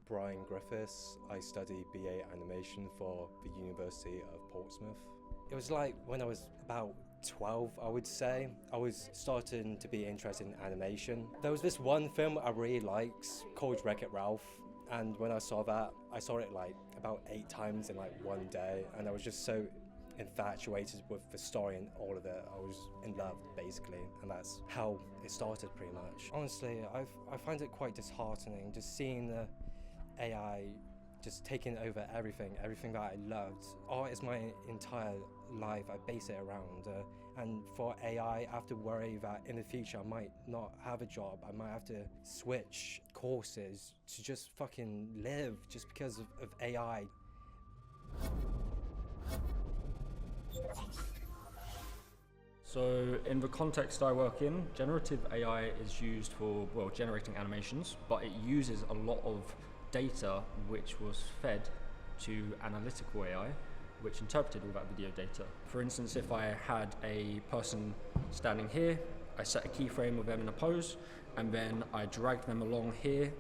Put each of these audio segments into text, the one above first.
Brian Griffiths. I study BA animation for the University of Portsmouth. It was like when I was about 12, I would say. I was starting to be interested in animation. There was this one film I really liked called Wreck-It Ralph, and when I saw that, I saw it like about 8 times in like one day, and I was just so infatuated with the story and all of it. I was in love, basically, and that's how it started pretty much. Honestly, I find it quite disheartening just seeing the AI just taking over everything that I loved. Art is my entire life, I base it around, and for AI, I have to worry that in the future I might not have a job, I might have to switch courses to just fucking live just because of AI. So in the context I work in, generative AI is used for, well, generating animations, but it uses a lot of data which was fed to analytical AI, which interpreted all that video data. For instance, if I had a person standing here, I set a keyframe of them in a pose, and then I dragged them along here,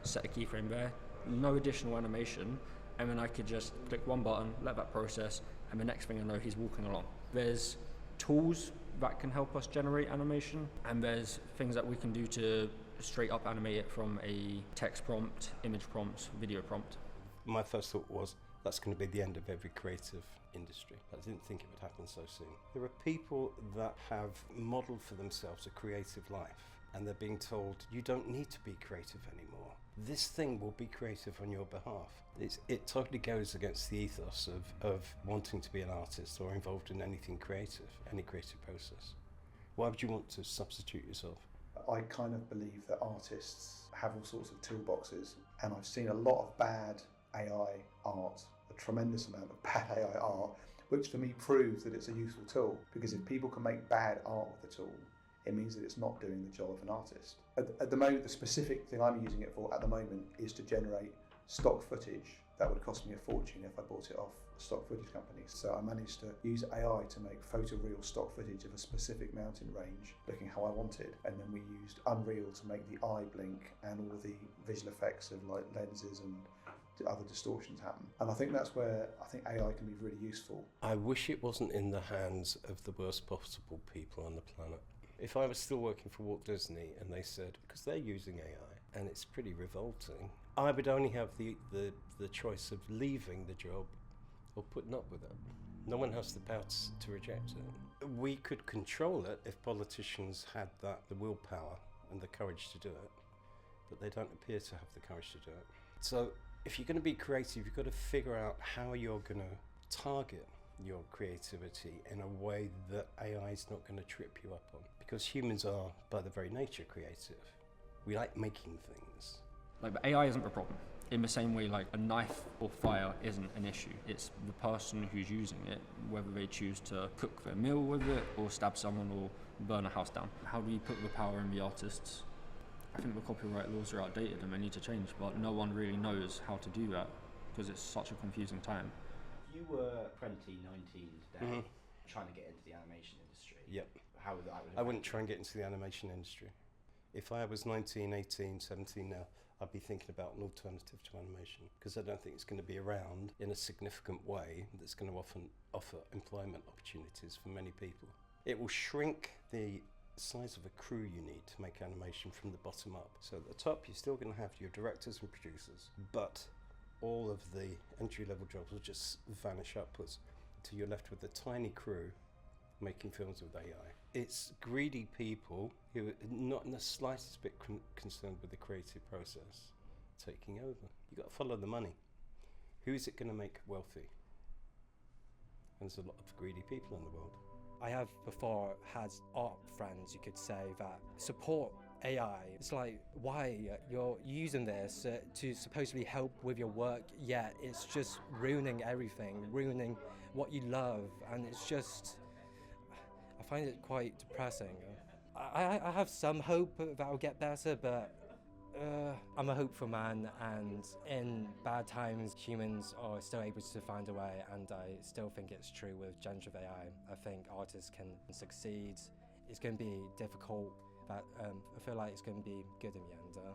set a keyframe there, no additional animation, and then I could just click one button, let that process, and the next thing I know, he's walking along. There's tools that can help us generate animation, and there's things that we can do to straight up animate it from a text prompt, image prompt, video prompt. My first thought was, that's going to be the end of every creative industry. I didn't think it would happen so soon. There are people that have modelled for themselves a creative life, and they're being told, you don't need to be creative anymore. This thing will be creative on your behalf. It totally goes against the ethos of wanting to be an artist or involved in anything creative, any creative process. Why would you want to substitute yourself? I kind of believe that artists have all sorts of toolboxes, and I've seen a lot of bad AI art, a tremendous amount of bad AI art, which for me proves that it's a useful tool, because if people can make bad art with the tool, it means that it's not doing the job of an artist. At the moment, the specific thing I'm using it for at the moment is to generate stock footage that would cost me a fortune if I bought it off a stock footage company. So I managed to use AI to make photoreal stock footage of a specific mountain range looking how I wanted, and then we used Unreal to make the eye blink and all the visual effects of like lenses and other distortions happen. And I think that's where I think AI can be really useful. I wish it wasn't in the hands of the worst possible people on the planet. If I was still working for Walt Disney and they said, because they're using AI and it's pretty revolting, I would only have the choice of leaving the job or putting up with it. No one has the power to reject it. We could control it if politicians had the willpower and the courage to do it, but they don't appear to have the courage to do it. So if you're going to be creative, you've got to figure out how you're going to target your creativity in a way that AI is not going to trip you up on. Because humans are, by their very nature, creative. We like making things. Like, but AI isn't the problem. In the same way, like a knife or fire isn't an issue. It's the person who's using it, whether they choose to cook their meal with it, or stab someone, or burn a house down. How do you put the power in the artists? I think the copyright laws are outdated and they need to change, but no one really knows how to do that because it's such a confusing time. You were 20, 19 today, trying to get into the animation industry. Yep. How would that? I wouldn't try and get into the animation industry. If I was 19, 18, 17 now, I'd be thinking about an alternative to animation, because I don't think it's going to be around in a significant way that's going to offer employment opportunities for many people. It will shrink the size of a crew you need to make animation from the bottom up. So at the top, you're still going to have your directors and producers, but all of the entry-level jobs will just vanish upwards until you're left with a tiny crew making films with AI. It's greedy people who are not in the slightest bit concerned with the creative process taking over. You've got to follow the money. Who is it going to make wealthy? And there's a lot of greedy people in the world. I have before had art friends, you could say, that support AI. It's like, why you're using this to supposedly help with your work, yet it's just ruining everything, ruining what you love, and it's just, I find it quite depressing. I have some hope that I'll get better, but I'm a hopeful man, and in bad times humans are still able to find a way, and I still think it's true with generative AI. I think artists can succeed. It's going to be difficult, but I feel like it's going to be good in the end.